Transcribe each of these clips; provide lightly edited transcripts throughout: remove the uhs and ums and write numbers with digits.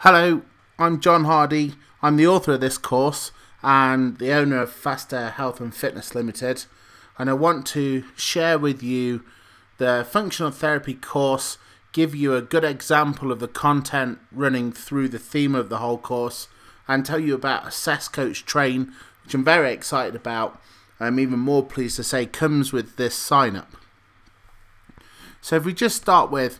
Hello, I'm John Hardy. I'm the author of this course and the owner of Faster Health and Fitness Limited, and I want to share with you the functional therapy course, give you a good example of the content running through the theme of the whole course, and tell you about Assess Coach Train, which I'm very excited about. I'm even more pleased to say comes with this sign up. So if we just start with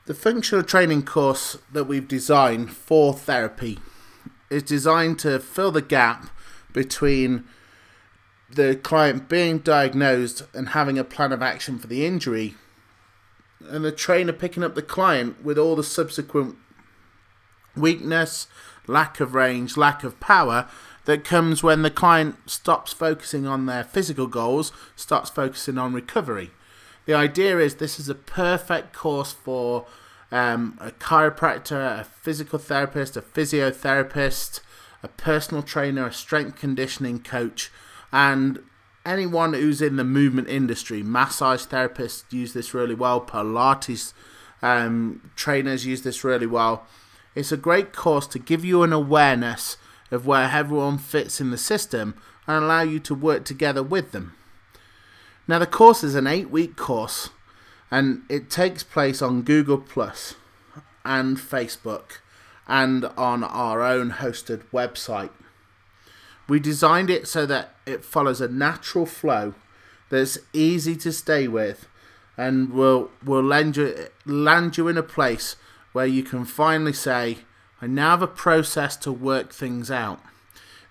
the functional training course that we've designed for therapy is designed to fill the gap between the client being diagnosed and having a plan of action for the injury and the trainer picking up the client with all the subsequent weakness, lack of range, lack of power that comes when the client stops focusing on their physical goals, starts focusing on recovery. The idea is this is a perfect course for a chiropractor, a physical therapist, a physiotherapist, a personal trainer, a strength conditioning coach, and anyone who's in the movement industry. Massage therapists use this really well, Pilates trainers use this really well. It's a great course to give you an awareness of where everyone fits in the system and allow you to work together with them. Now the course is an 8-week course and it takes place on Google Plus and Facebook and on our own hosted website. We designed it so that it follows a natural flow that's easy to stay with and will land you in a place where you can finally say, I now have a process to work things out.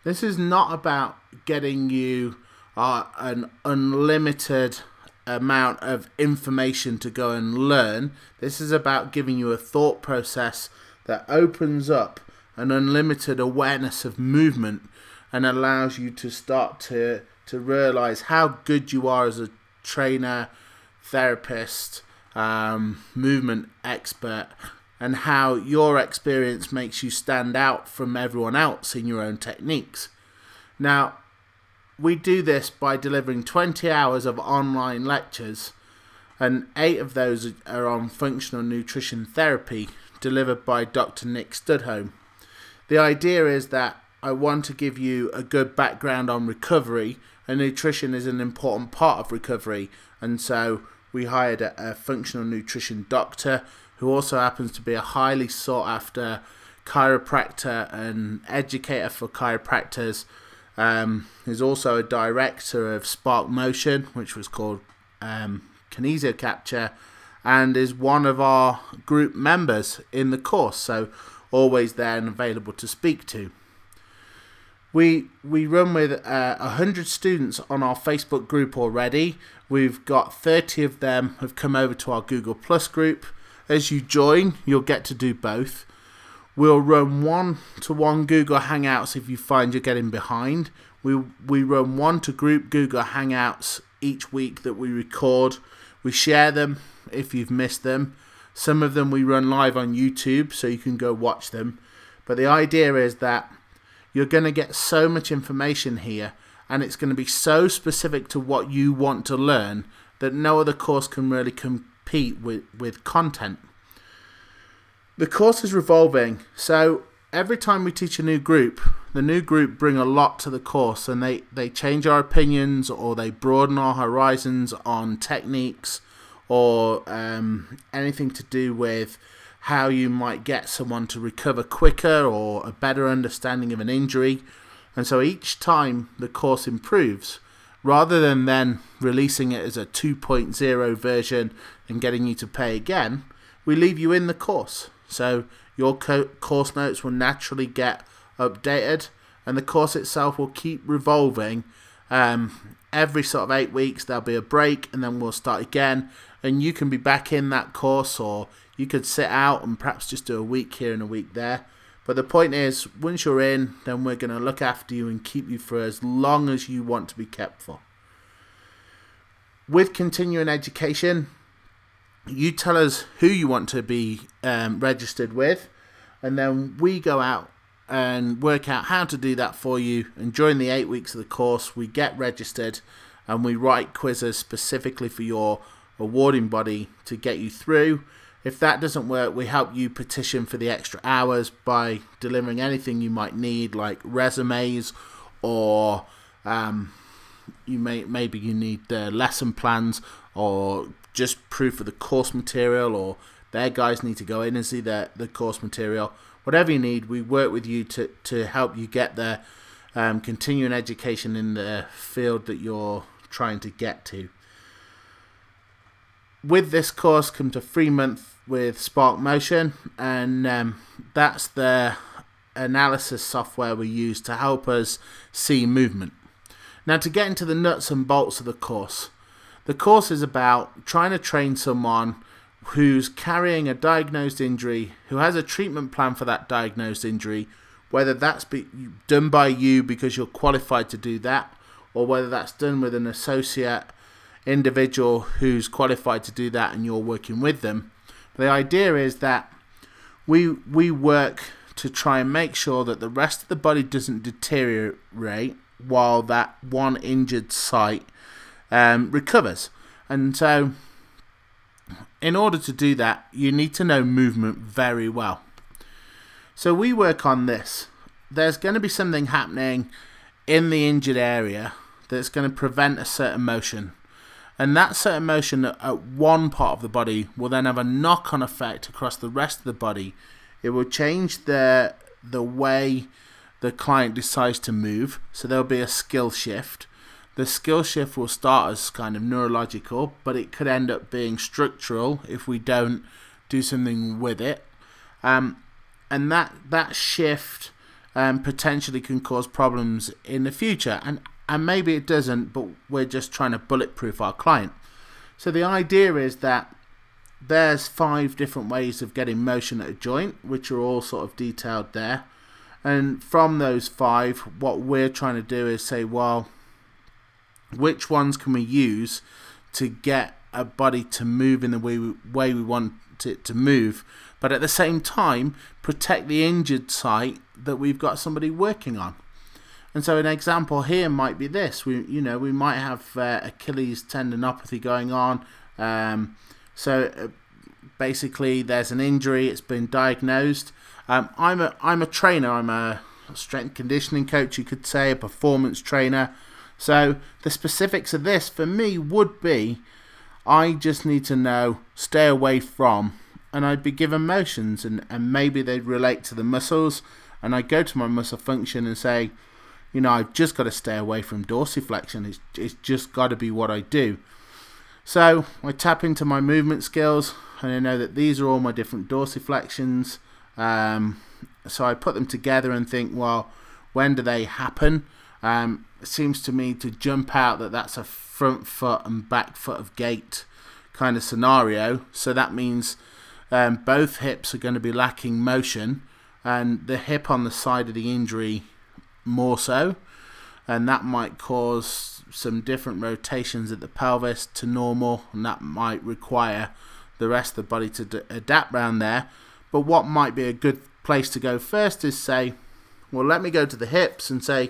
This is not about getting you an unlimited amount of information to go and learn. This is about giving you a thought process that opens up an unlimited awareness of movement and allows you to start to realize how good you are as a trainer, therapist, movement expert, and how your experience makes you stand out from everyone else in your own techniques. Now, we do this by delivering 20 hours of online lectures, and 8 of those are on functional nutrition therapy delivered by Dr. Nick Studholme. The idea is that I want to give you a good background on recovery, and nutrition is an important part of recovery, and so we hired a functional nutrition doctor who also happens to be a highly sought after chiropractor and educator for chiropractors. He's also a director of Spark Motion, which was called Kinesio Capture, and is one of our group members in the course, so always there and available to speak to. We run with 100 students on our Facebook group already. We've got 30 of them have come over to our Google Plus group. As you join, you'll get to do both. We'll run one-to-one Google Hangouts if you find you're getting behind. We run one-to-group Google Hangouts each week that we record. We share them if you've missed them. Some of them we run live on YouTube so you can go watch them. But the idea is that you're going to get so much information here and it's going to be so specific to what you want to learn that no other course can really compete with content. The course is revolving, so every time we teach a new group, the new group bring a lot to the course, and they change our opinions or they broaden our horizons on techniques or anything to do with how you might get someone to recover quicker or a better understanding of an injury. And so each time the course improves, rather than then releasing it as a 2.0 version and getting you to pay again, we leave you in the course. So your course notes will naturally get updated and the course itself will keep revolving. Every sort of 8 weeks there'll be a break and then we'll start again, and you can be back in that course, or you could sit out and perhaps just do a week here and a week there. But the point is, once you're in, then we're going to look after you and keep you for as long as you want to be kept for. With continuing education, you tell us who you want to be registered with, and then we go out and work out how to do that for you. And during the 8 weeks of the course, we get registered and we write quizzes specifically for your awarding body to get you through. If that doesn't work, we help you petition for the extra hours by delivering anything you might need, like resumes, or maybe you need lesson plans, or just proof of the course material, or their guys need to go in and see the course material. Whatever you need, we work with you to help you get the continuing education in the field that you're trying to get to. With this course comes a 3-month with Spark Motion, and that's the analysis software we use to help us see movement. Now, to get into the nuts and bolts of the course is about trying to train someone who's carrying a diagnosed injury, who has a treatment plan for that diagnosed injury, whether that's done by you because you're qualified to do that, or whether that's done with an associate individual who's qualified to do that and you're working with them. The idea is that we work to try and make sure that the rest of the body doesn't deteriorate while that one injured site recovers. And so in order to do that, you need to know movement very well. So we work on this. There's going to be something happening in the injured area that's going to prevent a certain motion. And that certain motion at one part of the body will then have a knock-on effect across the rest of the body. It will change the way the client decides to move. So there'll be a skill shift. The skill shift will start as kind of neurological, but it could end up being structural if we don't do something with it. And that shift potentially can cause problems in the future. And maybe it doesn't, but we're just trying to bulletproof our client. So the idea is that there's 5 different ways of getting motion at a joint, which are all sort of detailed there. And from those 5, what we're trying to do is say, well, which ones can we use to get a body to move in the way we want it to move, but at the same time protect the injured site that we've got somebody working on. And so an example here might be this. We might have Achilles tendinopathy going on. Basically, there's an injury. It's been diagnosed. I'm a trainer. I'm a strength conditioning coach, you could say, a performance trainer. So the specifics of this for me would be, I just need to know, stay away from, and I'd be given motions, and maybe they'd relate to the muscles, and I go to my muscle function and say, I've just got to stay away from dorsiflexion. It's just got to be what I do. So I tap into my movement skills, and I know that these are all my different dorsiflexions. So I put them together and think, well, when do they happen? It seems to me to jump out that that's a front foot and back foot of gait kind of scenario. So that means both hips are going to be lacking motion, and the hip on the side of the injury more so, and that might cause some different rotations at the pelvis to normal, and that might require the rest of the body to adapt around there. But what might be a good place to go first is say, well, let me go to the hips and say,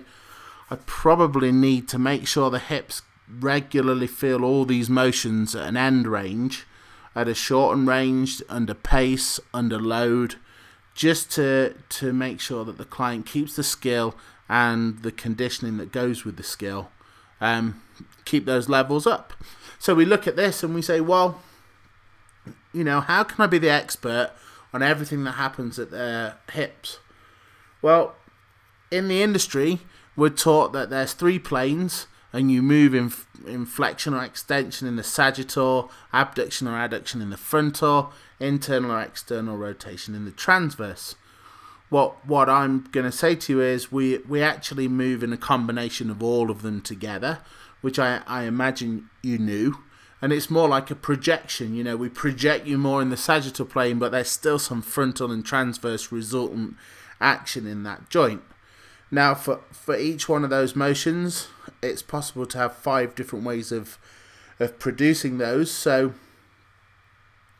I probably need to make sure the hips regularly feel all these motions at an end range, at a shortened range, under pace, under load, just to make sure that the client keeps the skill and the conditioning that goes with the skill, keep those levels up. So we look at this and we say, well, how can I be the expert on everything that happens at the hips? Well, in the industry, we're taught that there's 3 planes, and you move in flexion or extension in the sagittal, abduction or adduction in the frontal, internal or external rotation in the transverse. What I'm going to say to you is we actually move in a combination of all of them together, which I imagine you knew. And it's more like a projection. We project you more in the sagittal plane, but there's still some frontal and transverse resultant action in that joint. Now, for each one of those motions, it's possible to have 5 different ways of producing those. So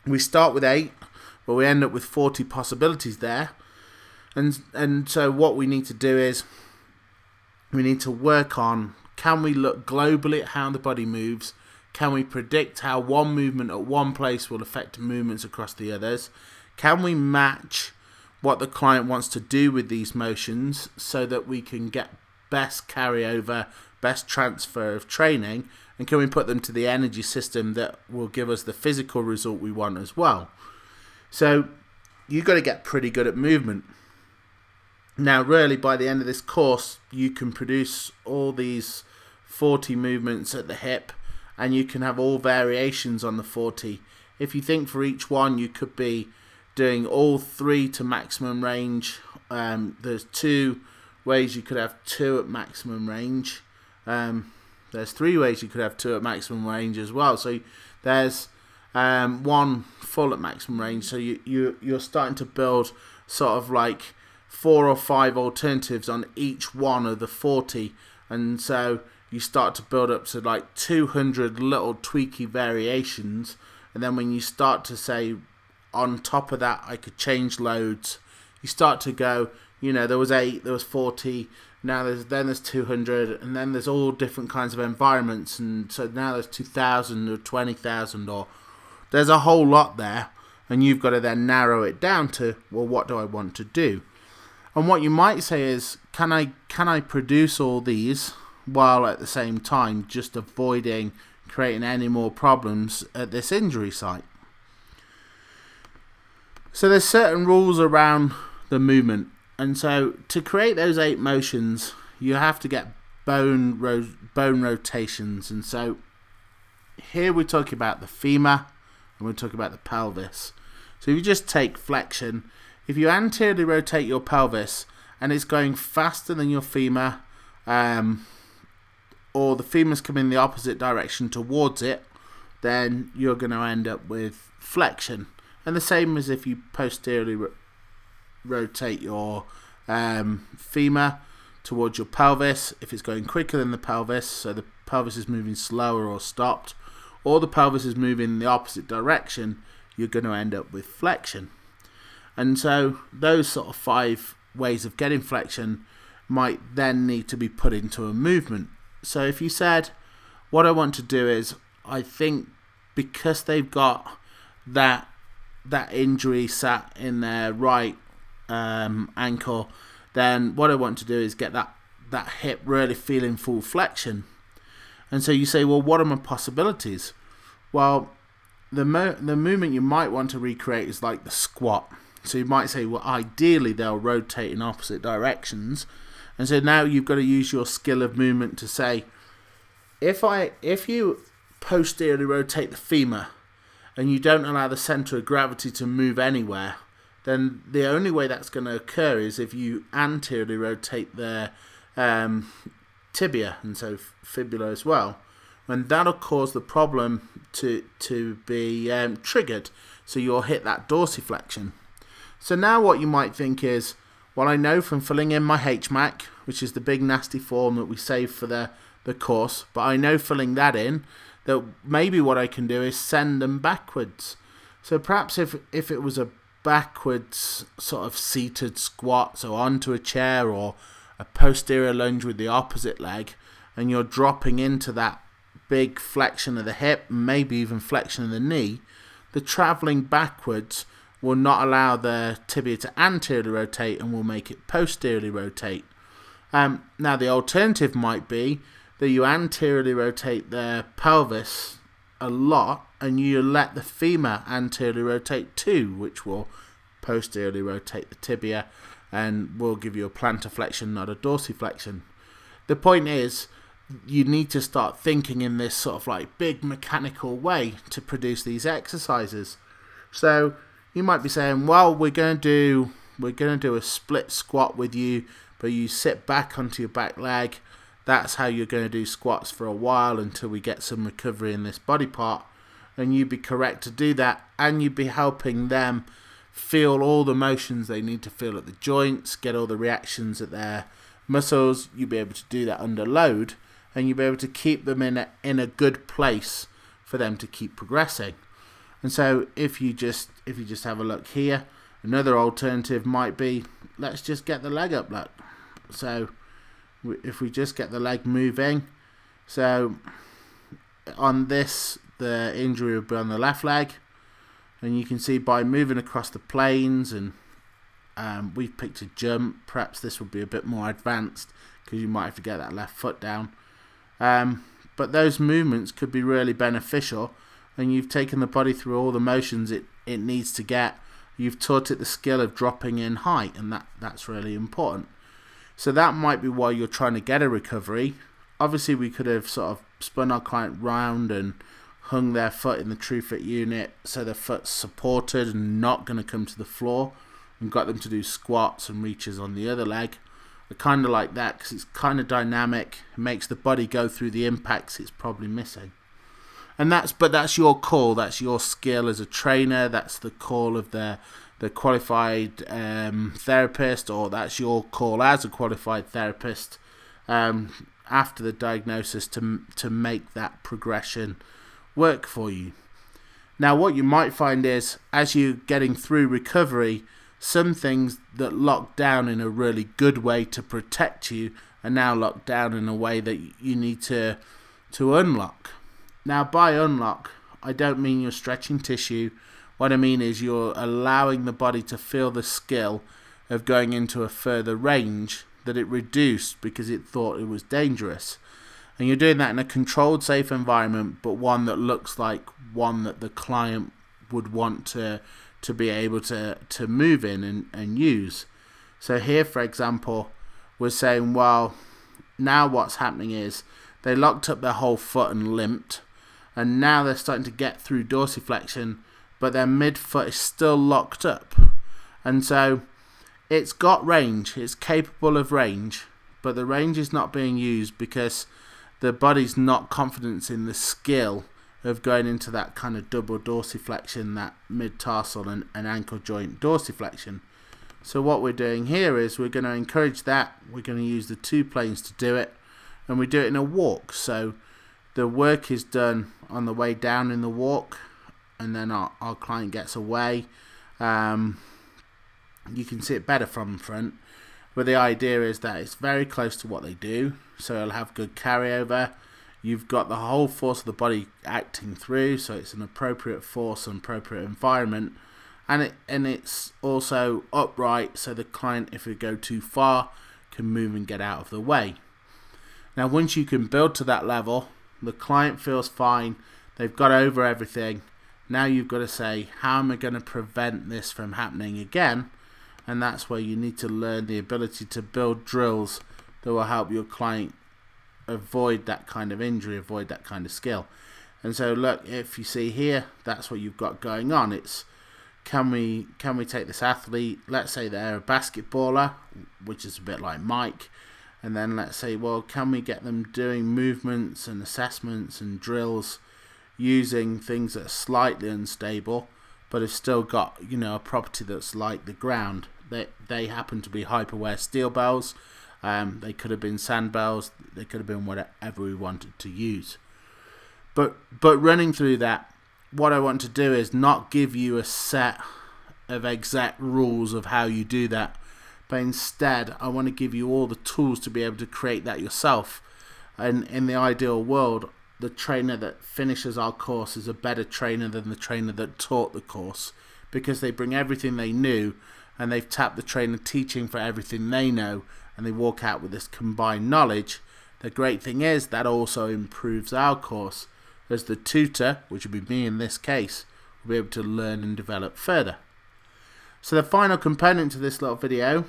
we start with 8, but we end up with 40 possibilities there. And so what we need to do is we need to work on, can we look globally at how the body moves? Can we predict how one movement at one place will affect movements across the others? Can we match what the client wants to do with these motions so that we can get best carryover, best transfer of training? And can we put them to the energy system that will give us the physical result we want as well? So you've got to get pretty good at movement. Now really, by the end of this course, you can produce all these 40 movements at the hip, and you can have all variations on the 40. If you think for each one you could be doing all 3 to maximum range. There's 2 ways you could have 2 at maximum range. There's 3 ways you could have 2 at maximum range as well. So there's 1 full at maximum range. So you're starting to build sort of like 4 or 5 alternatives on each one of the 40, and so you start to build up to like 200 little tweaky variations. And then when you start to say, on top of that I could change loads, you start to go, you know, there was 8, there was 40, now there's 200, and then there's all different kinds of environments, and so now there's 2,000 or 20,000, or there's a whole lot there, and you've got to then narrow it down to, well, what do I want to do? And what you might say is, can I produce all these while at the same time just avoiding creating any more problems at this injury site? So there's certain rules around the movement, and so to create those 8 motions you have to get bone rotations. And so here we're talking about the femur and we're talking about the pelvis. So if you just take flexion, if you anteriorly rotate your pelvis and it's going faster than your femur, or the femur's coming the opposite direction towards it, then you're going to end up with flexion. And the same as if you posteriorly rotate your femur towards your pelvis. If it's going quicker than the pelvis, so the pelvis is moving slower or stopped, or the pelvis is moving in the opposite direction, you're going to end up with flexion. And so those sort of 5 ways of getting flexion might then need to be put into a movement. So if you said, what I want to do is, I think because they've got that injury sat in their right ankle, then what I want to do is get that hip really feeling full flexion. And so you say, well, what are my possibilities? Well, the movement you might want to recreate is like the squat. So you might say, well, ideally they'll rotate in opposite directions. And so now you've got to use your skill of movement to say, if you posteriorly rotate the femur and you don't allow the center of gravity to move anywhere, then the only way that's going to occur is if you anteriorly rotate the tibia, and so fibula as well, and that'll cause the problem to be triggered, so you'll hit that dorsiflexion. So now what you might think is, well, I know from filling in my HMAC, which is the big nasty form that we save for the course, but I know filling that in, that maybe what I can do is send them backwards. So perhaps if it was a backwards sort of seated squat, so onto a chair, or a posterior lunge with the opposite leg, and you're dropping into that big flexion of the hip, maybe even flexion of the knee, the traveling backwards will not allow the tibia to anteriorly rotate and will make it posteriorly rotate. Now the alternative might be that you anteriorly rotate the pelvis a lot and you let the femur anteriorly rotate too, which will posteriorly rotate the tibia and will give you a plantar flexion, not a dorsiflexion. The point is, you need to start thinking in this sort of like big mechanical way to produce these exercises. So you might be saying, well, we're going to do a split squat with you, but you sit back onto your back leg. That's how you're going to do squats for a while until we get some recovery in this body part. And you'd be correct to do that, and you'd be helping them feel all the motions they need to feel at the joints, get all the reactions at their muscles. You'd be able to do that under load, and you'd be able to keep them in a good place for them to keep progressing. And so if you just have a look here, another alternative might be, let's just get the leg up, look. So if we just get the leg moving, so on this, the injury will be on the left leg, and you can see by moving across the planes, and we've picked a jump. Perhaps this will be a bit more advanced because you might have to get that left foot down. But those movements could be really beneficial, and you've taken the body through all the motions it needs to get. You've taught it the skill of dropping in height, and that's really important. So that might be why you're trying to get a recovery. Obviously, we could have sort of spun our client round and hung their foot in the true fit unit so their foot's supported and not going to come to the floor, and got them to do squats and reaches on the other leg. I kind of like that because it's kind of dynamic. It makes the body go through the impacts it's probably missing. And that's your call. That's your skill as a trainer. That's the call of the qualified therapist, or that's your call as a qualified therapist after the diagnosis to make that progression work for you. Now, what you might find is, as you're getting through recovery, some things that locked down in a really good way to protect you are now locked down in a way that you need to unlock. Now, by unlock, I don't mean you're stretching tissue. What I mean is you're allowing the body to feel the skill of going into a further range that it reduced because it thought it was dangerous. And you're doing that in a controlled, safe environment, but one that looks like one that the client would want to be able to move in and use. So here, for example, we're saying, well, now what's happening is they locked up their whole foot and limped, and now they're starting to get through dorsiflexion, but their midfoot is still locked up. And so it's got range, it's capable of range, but the range is not being used because the body's not confident in the skill of going into that kind of double dorsiflexion, that mid-tarsal and ankle joint dorsiflexion. So what we're doing here is we're going to encourage that. We're going to use the two planes to do it, and we do it in a walk. So the work is done on the way down in the walk, and then our client gets away. You can see it better from front, but the idea is that it's very close to what they do, so it'll have good carryover. You've got the whole force of the body acting through, so it's an appropriate force and appropriate environment, and it's also upright, so the client, if it go too far, can move and get out of the way. Now, once you can build to that level, the client feels fine, they've got over everything. Now you've got to say, how am I going to prevent this from happening again? And that's where you need to learn the ability to build drills that will help your client avoid that kind of injury, avoid that kind of skill. And so look, if you see here, that's what you've got going on. It's can we take this athlete, let's say they're a basketballer, which is a bit like Mike, and then let's say, well, can we get them doing movements and assessments and drills using things that are slightly unstable but have still got, you know, a property that's like the ground. They happen to be hyperwear steel bells. They could have been sand bells. They could have been whatever we wanted to use. But running through that, what I want to do is not give you a set of exact rules of how you do that, but instead I want to give you all the tools to be able to create that yourself. And in the ideal world, the trainer that finishes our course is a better trainer than the trainer that taught the course, because they bring everything they knew and they've tapped the trainer teaching for everything they know, and they walk out with this combined knowledge. The great thing is that also improves our course, as the tutor, which would be me in this case, will be able to learn and develop further. So the final component to this little video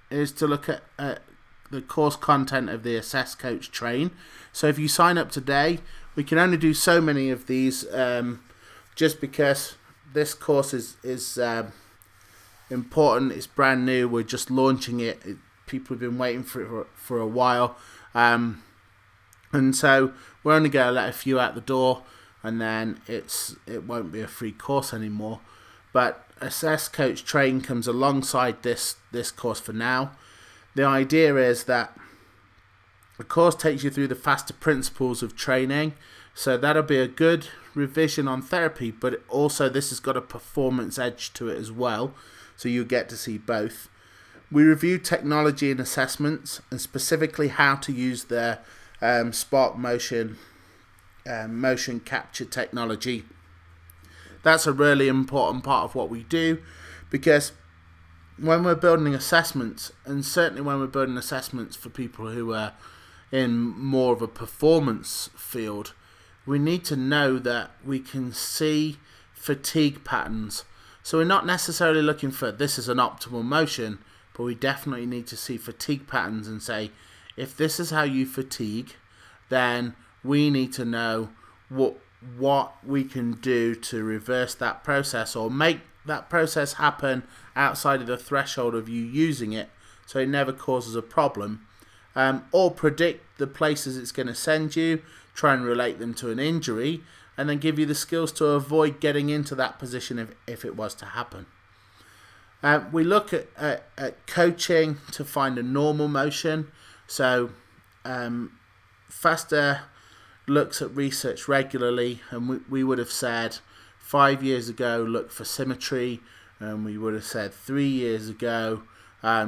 is to look at the course content of the Assess Coach Train. So if you sign up today, we can only do so many of these, just because this course is important. It's brand new. We're just launching it. People have been waiting for a while, and so we're only going to let a few out the door, and then it won't be a free course anymore. But Assess Coach Train comes alongside this course for now. The idea is that the course takes you through the faster principles of training, so that'll be a good revision on therapy, but also this has got a performance edge to it as well, so you get to see both. We review technology and assessments, and specifically how to use the Spark Motion motion capture technology. That's a really important part of what we do, because when we're building assessments, and certainly when we're building assessments for people who are in more of a performance field, we need to know that we can see fatigue patterns. So we're not necessarily looking for this is an optimal motion, but we definitely need to see fatigue patterns and say, if this is how you fatigue, then we need to know what we can do to reverse that process, or make that process happen outside of the threshold of you using it, so it never causes a problem, or predict the places it's going to send you, try and relate them to an injury, and then give you the skills to avoid getting into that position if it was to happen. We look at coaching to find a normal motion. So Faster looks at research regularly, and we would have said 5 years ago look for symmetry, and we would have said 3 years ago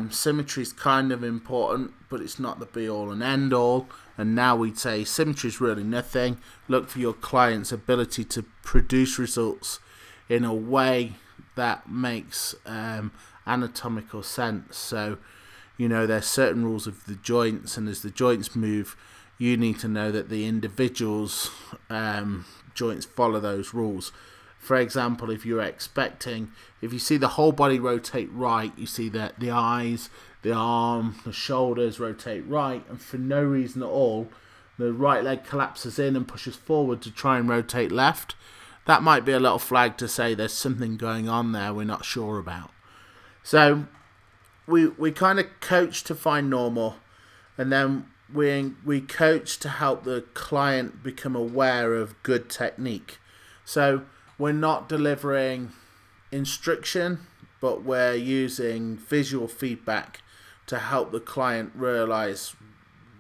symmetry is kind of important, but it's not the be all and end all. And now we'd say symmetry is really nothing. Look for your client's ability to produce results in a way that makes anatomical sense. So, you know, there's certain rules of the joints, and as the joints move, you need to know that the individual's joints follow those rules. For example, if you're expecting, if you see the whole body rotate right, you see that the eyes, the arm, the shoulders rotate right, and for no reason at all, the right leg collapses in and pushes forward to try and rotate left, that might be a little flag to say there's something going on there we're not sure about. So we kind of coach to find normal, and then we coach to help the client become aware of good technique. So we're not delivering instruction, but we're using visual feedback to help the client realize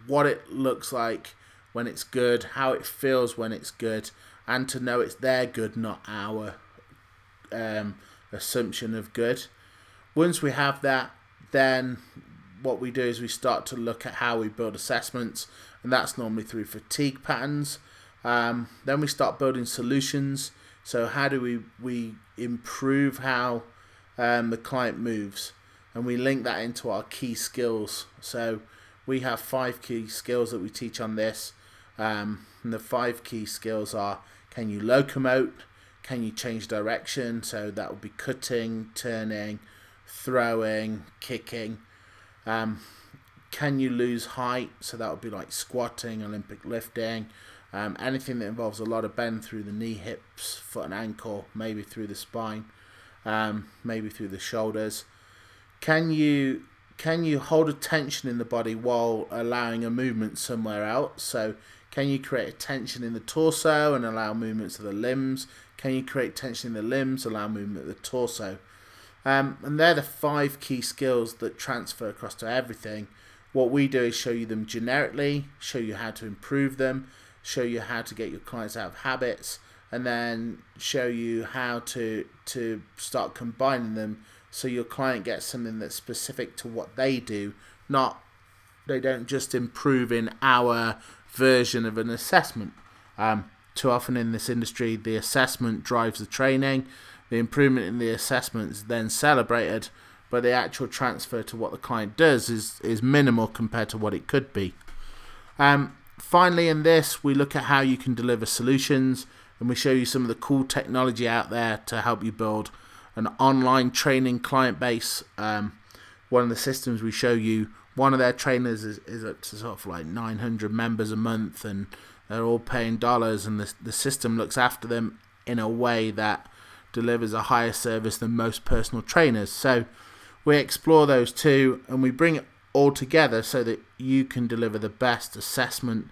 what it looks like when it's good, how it feels when it's good, and to know it's their good, not our assumption of good. Once we have that, then what we do is we start to look at how we build assessments, and that's normally through fatigue patterns. Then we start building solutions. So how do we improve how the client moves, and we link that into our key skills. So we have 5 key skills that we teach on this, and the 5 key skills are: can you locomote, can you change direction, so that would be cutting, turning, throwing, kicking. Can you lose height, so that would be like squatting, Olympic lifting, anything that involves a lot of bend through the knee, hips, foot and ankle, maybe through the spine, maybe through the shoulders. Can you hold a tension in the body while allowing a movement somewhere else? So can you create a tension in the torso and allow movements of the limbs? Can you create tension in the limbs, allow movement of the torso? And they're the 5 key skills that transfer across to everything. What we do is show you them generically, show you how to improve them, show you how to get your clients out of habits, and then show you how to start combining them so your client gets something that's specific to what they do, not they don't just improve in our version of an assessment. Too often in this industry, the assessment drives the training. The improvement in the assessment is then celebrated, but the actual transfer to what the client does is minimal compared to what it could be. Finally, in this, we look at how you can deliver solutions, and we show you some of the cool technology out there to help you build an online training client base. One of the systems we show you, one of their trainers is up to sort of like 900 members a month, and they're all paying dollars, and the system looks after them in a way that delivers a higher service than most personal trainers. So we explore those two, and we bring it all together so that you can deliver the best assessment,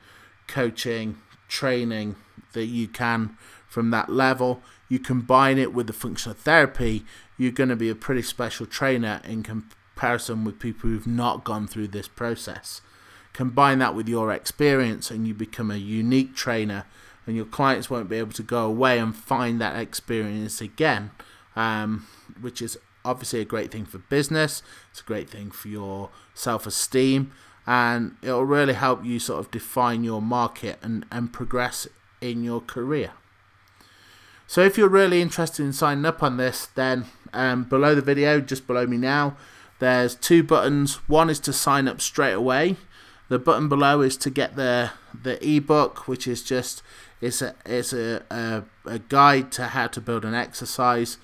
coaching, training that you can from that level. You combine it with the functional therapy, you're going to be a pretty special trainer in comparison with people who've not gone through this process. Combine that with your experience and you become a unique trainer, and your clients won't be able to go away and find that experience again, which is obviously a great thing for business. It's a great thing for your self-esteem, and it'll really help you sort of define your market and progress in your career. So if you're really interested in signing up on this, then below the video, just below me now, there's 2 buttons. One is to sign up straight away. The button below is to get the ebook, which is just it's a guide to how to build an exercise,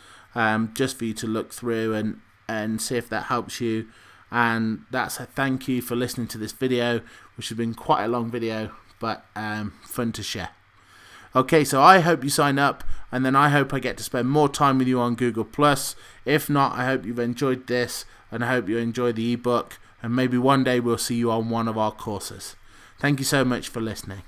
just for you to look through and see if that helps you. And that's a thank you for listening to this video, which has been quite a long video, but fun to share. Okay, so I hope you sign up, and then I hope I get to spend more time with you on Google+. If not, I hope you've enjoyed this, and I hope you enjoy the ebook, and maybe one day we'll see you on one of our courses. Thank you so much for listening.